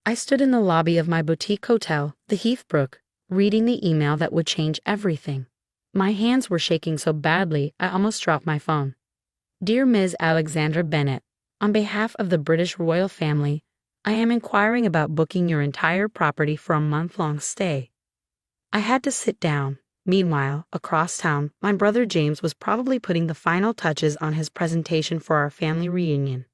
I stood in the lobby of my boutique hotel, the Heathbrook, reading the email that would change everything. My hands were shaking so badly I almost dropped my phone. Dear Ms. Alexandra Bennet, on behalf of the British royal family, I am inquiring about booking your entire property for a month-long stay. I had to sit down. Meanwhile, across town, my brother James was probably putting the final touches on his presentation for our family reunion.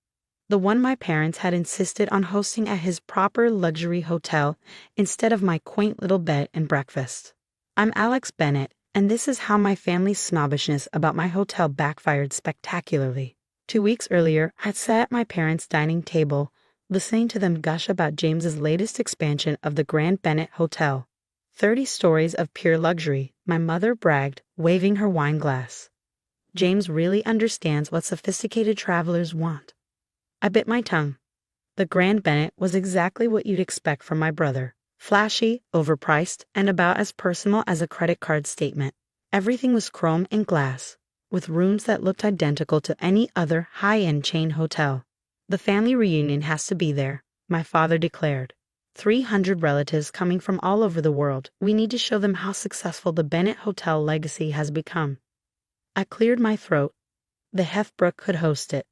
The one my parents had insisted on hosting at his proper luxury hotel instead of my quaint little bed and breakfast. I'm Alex Bennet, and this is how my family's snobbishness about my hotel backfired spectacularly. 2 weeks earlier, I'd sat at my parents' dining table, listening to them gush about James's latest expansion of the Grand Bennet Hotel. 30 stories of pure luxury, my mother bragged, waving her wine glass. James really understands what sophisticated travelers want. I bit my tongue. The Grand Bennet was exactly what you'd expect from my brother. Flashy, overpriced, and about as personal as a credit card statement. Everything was chrome and glass, with rooms that looked identical to any other high-end chain hotel. The family reunion has to be there, my father declared. 300 relatives coming from all over the world. We need to show them how successful the Bennet Hotel legacy has become. I cleared my throat. The Heathbrook could host it.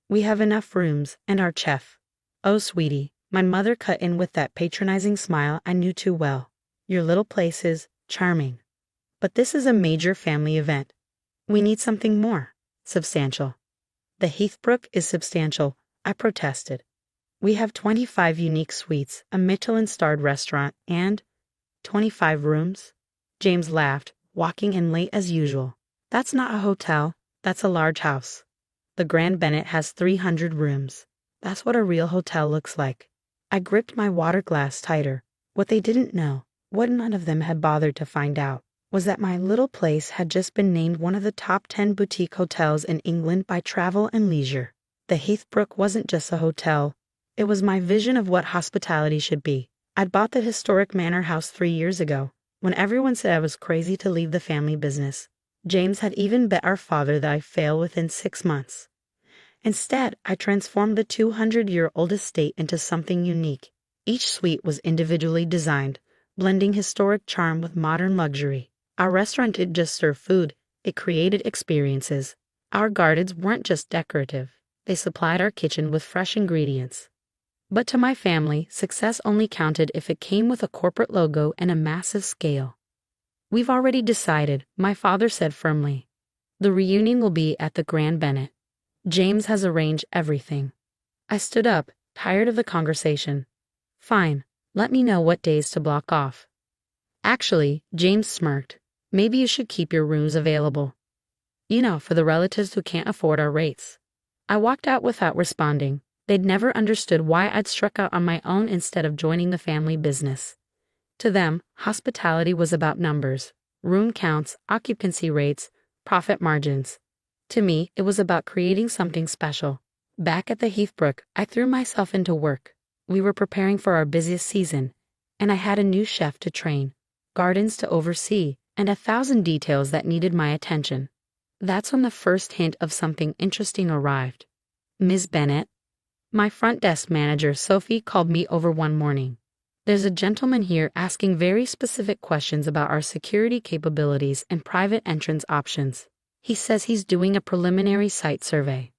We have enough rooms, and our chef. Oh, sweetie, my mother cut in with that patronizing smile I knew too well. Your little place is charming. But this is a major family event. We need something more substantial. The Heathbrook is substantial, I protested. We have 25 unique suites, a Michelin-starred restaurant, and 25 rooms? James laughed, walking in late as usual. That's not a hotel, that's a large house. The Grand Bennet has 300 rooms. That's what a real hotel looks like. I gripped my water glass tighter. What they didn't know, what none of them had bothered to find out, was that my little place had just been named one of the top 10 boutique hotels in England by Travel and Leisure. The Heathbrook wasn't just a hotel. It was my vision of what hospitality should be. I'd bought the historic manor house 3 years ago, when everyone said I was crazy to leave the family business. James had even bet our father that I'd fail within 6 months. Instead, I transformed the 200-year-old estate into something unique. Each suite was individually designed, blending historic charm with modern luxury. Our restaurant didn't just serve food, it created experiences. Our gardens weren't just decorative. They supplied our kitchen with fresh ingredients. But to my family, success only counted if it came with a corporate logo and a massive scale. We've already decided, my father said firmly. The reunion will be at the Grand Bennet. James has arranged everything. I stood up, tired of the conversation. Fine, let me know what days to block off. Actually, James smirked. Maybe you should keep your rooms available. You know, for the relatives who can't afford our rates. I walked out without responding. They'd never understood why I'd struck out on my own instead of joining the family business. To them, hospitality was about numbers, room counts, occupancy rates, profit margins. To me, it was about creating something special. Back at the Heathbrook, I threw myself into work. We were preparing for our busiest season, and I had a new chef to train, gardens to oversee, and 1,000 details that needed my attention. That's when the first hint of something interesting arrived. Ms. Bennet. My front desk manager, Sophie, called me over one morning. There's a gentleman here asking very specific questions about our security capabilities and private entrance options. He says he's doing a preliminary site survey.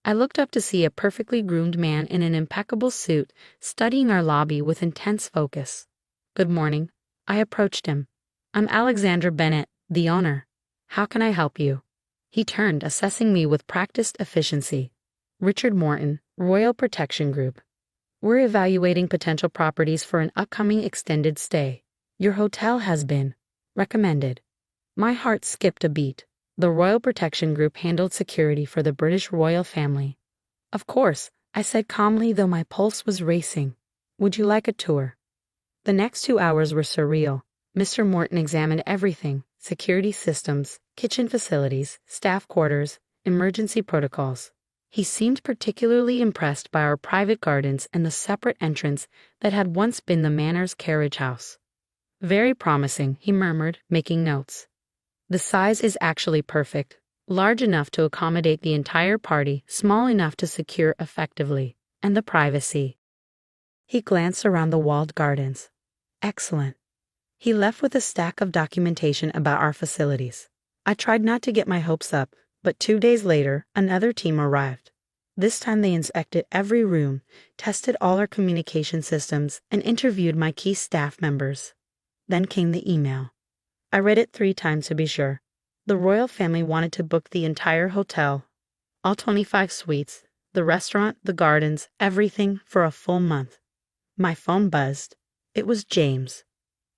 I looked up to see a perfectly groomed man in an impeccable suit studying our lobby with intense focus. Good morning. I approached him. I'm Alexandra Bennet, the owner. How can I help you? He turned, assessing me with practiced efficiency. Richard Morton, Royal Protection Group. We're evaluating potential properties for an upcoming extended stay. Your hotel has been recommended. My heart skipped a beat. The Royal Protection Group handled security for the British royal family. Of course, I said calmly, though my pulse was racing. Would you like a tour? The next 2 hours were surreal. Mr. Morton examined everything: security systems, kitchen facilities, staff quarters, emergency protocols. He seemed particularly impressed by our private gardens and the separate entrance that had once been the manor's carriage house. Very promising, he murmured, making notes. The size is actually perfect, large enough to accommodate the entire party, small enough to secure effectively, and the privacy. He glanced around the walled gardens. Excellent. He left with a stack of documentation about our facilities. I tried not to get my hopes up, but 2 days later, another team arrived. This time they inspected every room, tested all our communication systems, and interviewed my key staff members. Then came the email. I read it 3 times to be sure. The royal family wanted to book the entire hotel, all 25 suites, the restaurant, the gardens, everything for a full month. My phone buzzed. It was James.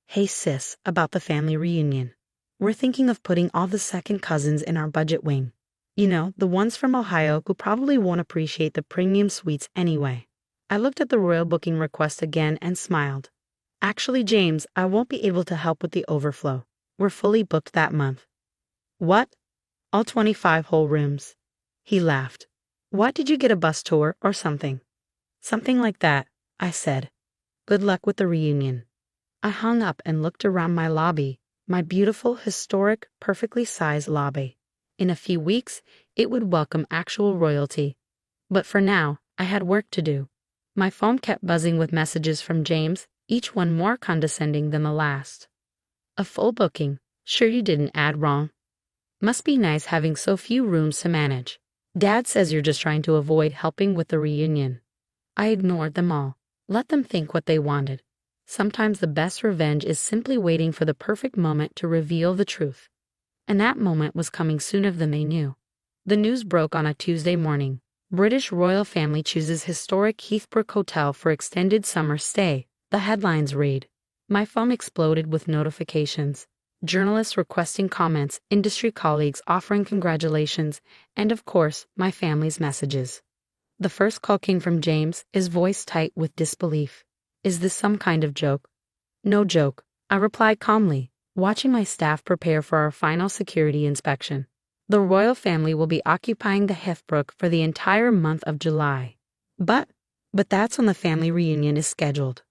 Hey sis, about the family reunion. We're thinking of putting all the second cousins in our budget wing. You know, the ones from Ohio who probably won't appreciate the premium suites anyway. I looked at the royal booking request again and smiled. Actually, James, I won't be able to help with the overflow. We're fully booked that month. What? All 25 whole rooms. He laughed. What, did you get a bus tour or something? Something like that, I said. Good luck with the reunion. I hung up and looked around my lobby, my beautiful, historic, perfectly sized lobby. In a few weeks, it would welcome actual royalty. But for now, I had work to do. My phone kept buzzing with messages from James, each one more condescending than the last. A full booking. Sure you didn't add wrong. Must be nice having so few rooms to manage. Dad says you're just trying to avoid helping with the reunion. I ignored them all. Let them think what they wanted. Sometimes the best revenge is simply waiting for the perfect moment to reveal the truth. And that moment was coming sooner than they knew. The news broke on a Tuesday morning. British royal family chooses historic Heathbrook Hotel for extended summer stay. The headlines read. My phone exploded with notifications. Journalists requesting comments, industry colleagues offering congratulations, and of course, my family's messages. The first call came from James, his voice tight with disbelief. Is this some kind of joke? No joke, I replied calmly, watching my staff prepare for our final security inspection. The royal family will be occupying the Heathbrook for the entire month of July. But that's when the family reunion is scheduled.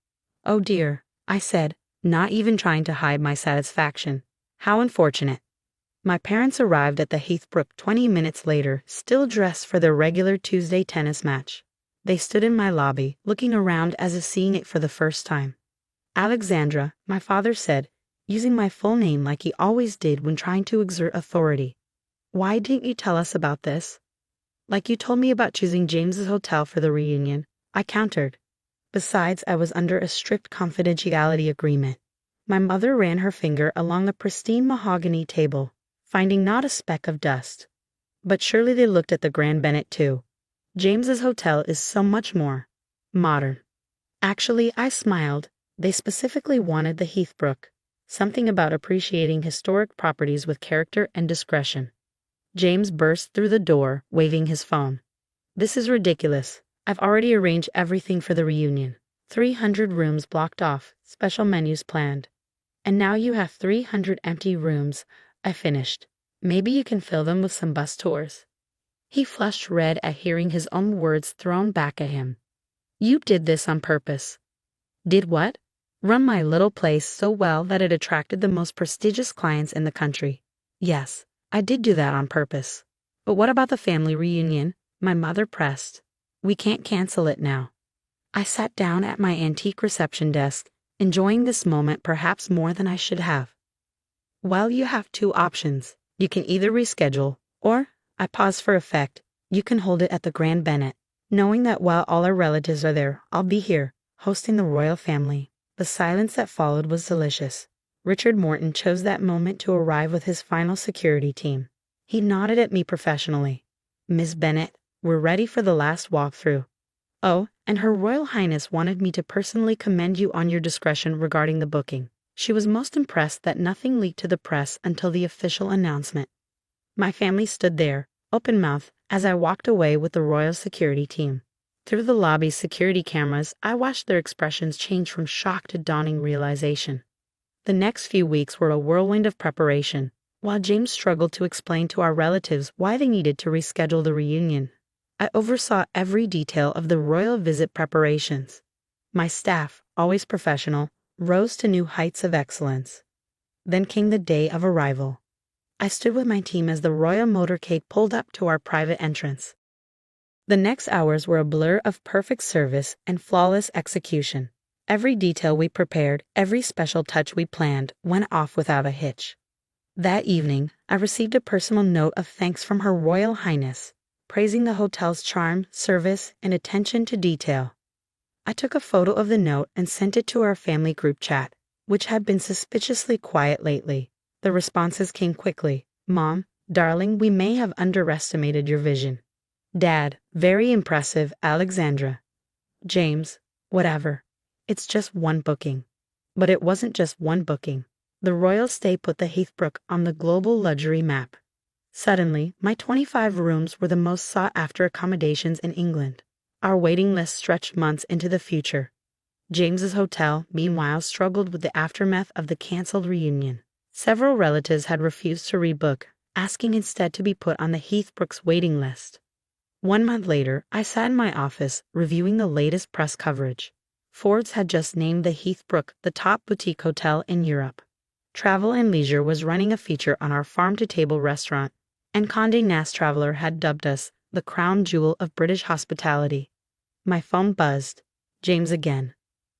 Oh dear, I said, not even trying to hide my satisfaction. How unfortunate. My parents arrived at the Heathbrook 20 minutes later, still dressed for their regular Tuesday tennis match. They stood in my lobby, looking around as if seeing it for the first time. Alexandra, my father said, using my full name like he always did when trying to exert authority. Why didn't you tell us about this? Like you told me about choosing James's hotel for the reunion, I countered. Besides, I was under a strict confidentiality agreement. My mother ran her finger along the pristine mahogany table, finding not a speck of dust. But surely they looked at the Grand Bennett too. James's hotel is so much more modern. Actually, I smiled. They specifically wanted the Heathbrook. Something about appreciating historic properties with character and discretion. James burst through the door, waving his phone. This is ridiculous. I've already arranged everything for the reunion. 300 rooms blocked off, special menus planned. And now you have 300 empty rooms, I finished. Maybe you can fill them with some bus tours. He flushed red at hearing his own words thrown back at him. You did this on purpose. Did what? Run my little place so well that it attracted the most prestigious clients in the country. Yes, I did do that on purpose. But what about the family reunion? My mother pressed. We can't cancel it now. I sat down at my antique reception desk, enjoying this moment perhaps more than I should have. Well, you have 2 options. You can either reschedule, or, I paused for effect, you can hold it at the Grand Bennett, knowing that while all our relatives are there, I'll be here, hosting the royal family. The silence that followed was delicious. Richard Morton chose that moment to arrive with his final security team. He nodded at me professionally. Miss Bennett, we're ready for the last walkthrough. Oh, and Her Royal Highness wanted me to personally commend you on your discretion regarding the booking. She was most impressed that nothing leaked to the press until the official announcement. My family stood there, open-mouthed, as I walked away with the royal security team. Through the lobby's security cameras, I watched their expressions change from shock to dawning realization. The next few weeks were a whirlwind of preparation, while James struggled to explain to our relatives why they needed to reschedule the reunion. I oversaw every detail of the royal visit preparations. My staff, always professional, rose to new heights of excellence. Then came the day of arrival. I stood with my team as the royal motorcade pulled up to our private entrance. The next hours were a blur of perfect service and flawless execution. Every detail we prepared, every special touch we planned, went off without a hitch. That evening, I received a personal note of thanks from Her Royal Highness, praising the hotel's charm, service, and attention to detail. I took a photo of the note and sent it to our family group chat, which had been suspiciously quiet lately. The responses came quickly. Mom, darling, we may have underestimated your vision. Dad, very impressive, Alexandra. James, whatever. It's just one booking. But it wasn't just one booking. The royal stay put the Heathbrook on the global luxury map. Suddenly, my 25 rooms were the most sought-after accommodations in England. Our waiting list stretched months into the future. James's hotel, meanwhile, struggled with the aftermath of the cancelled reunion. Several relatives had refused to rebook, asking instead to be put on the Heathbrook's waiting list. 1 month later, I sat in my office, reviewing the latest press coverage. Forbes had just named the Heathbrook the top boutique hotel in Europe. Travel and Leisure was running a feature on our farm-to-table restaurant, and Condé Nast Traveler had dubbed us the crown jewel of British hospitality. My phone buzzed. James again.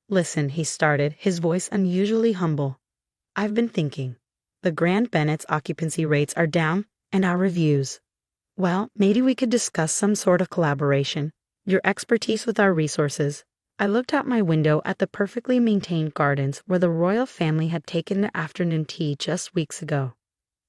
Listen, he started, his voice unusually humble. I've been thinking. The Grand Bennett's occupancy rates are down, and our reviews. Well, maybe we could discuss some sort of collaboration. Your expertise with our resources. I looked out my window at the perfectly maintained gardens where the royal family had taken their afternoon tea just weeks ago.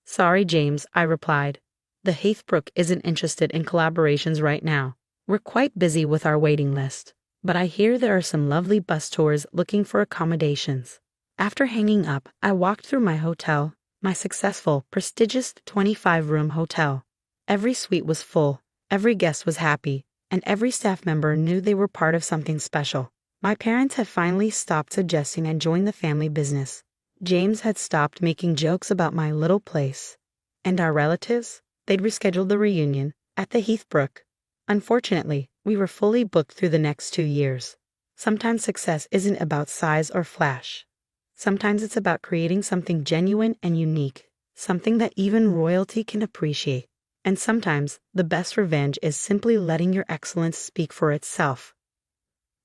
Sorry, James, I replied. The Heathbrook isn't interested in collaborations right now. We're quite busy with our waiting list. But I hear there are some lovely bus tours looking for accommodations. After hanging up, I walked through my hotel, my successful, prestigious 25-room hotel. Every suite was full, every guest was happy, and every staff member knew they were part of something special. My parents had finally stopped suggesting I join the family business. James had stopped making jokes about my little place. And our relatives? They'd rescheduled the reunion at the Heathbrook. Unfortunately, we were fully booked through the next 2 years. Sometimes success isn't about size or flash. Sometimes it's about creating something genuine and unique, something that even royalty can appreciate. And sometimes, the best revenge is simply letting your excellence speak for itself.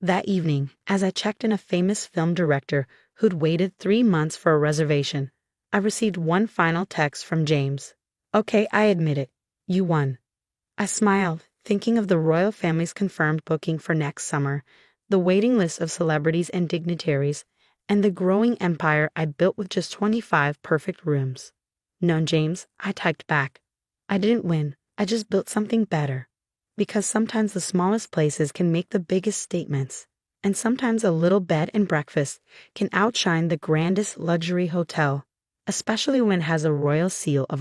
That evening, as I checked in a famous film director who'd waited 3 months for a reservation, I received one final text from James. Okay, I admit it. You won. I smiled, thinking of the royal family's confirmed booking for next summer, the waiting list of celebrities and dignitaries, and the growing empire I built with just 25 perfect rooms. No, James, I typed back. I didn't win, I just built something better. Because sometimes the smallest places can make the biggest statements, and sometimes a little bed and breakfast can outshine the grandest luxury hotel, especially when it has a royal seal of